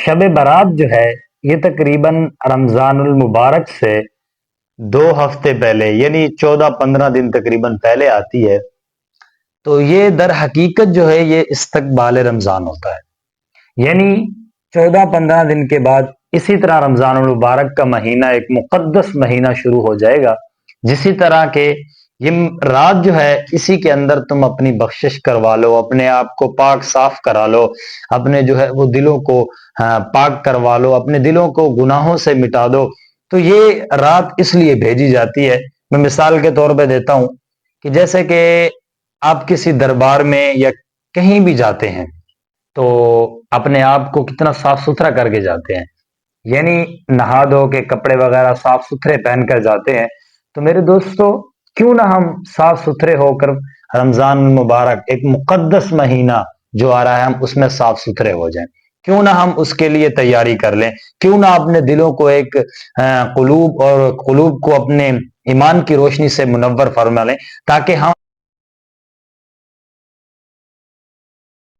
شب برات جو ہے یہ تقریباً رمضان المبارک سے 2 ہفتے پہلے یعنی 14-15 دن تقریباً پہلے آتی ہے. تو یہ در حقیقت جو ہے یہ استقبال رمضان ہوتا ہے، یعنی 14-15 دن کے بعد اسی طرح رمضان المبارک کا مہینہ ایک مقدس مہینہ شروع ہو جائے گا. جسی طرح کہ یہ رات جو ہے اسی کے اندر تم اپنی بخشش کروا لو، اپنے آپ کو پاک صاف کرا لو، اپنے جو ہے وہ دلوں کو پاک کروا لو، اپنے دلوں کو گناہوں سے مٹا دو. تو یہ رات اس لیے بھیجی جاتی ہے. میں مثال کے طور پہ دیتا ہوں کہ جیسے کہ آپ کسی دربار میں یا کہیں بھی جاتے ہیں تو اپنے آپ کو کتنا صاف ستھرا کر کے جاتے ہیں، یعنی نہا دھو کے کپڑے وغیرہ صاف ستھرے پہن کر جاتے ہیں. تو میرے دوستو، کیوں نہ ہم صاف ستھرے ہو کر رمضان مبارک ایک مقدس مہینہ جو آ رہا ہے ہم اس میں صاف ستھرے ہو جائیں، کیوں نہ ہم اس کے لیے تیاری کر لیں، کیوں نہ اپنے دلوں کو ایک قلوب کو اپنے ایمان کی روشنی سے منور فرما لیں تاکہ ہم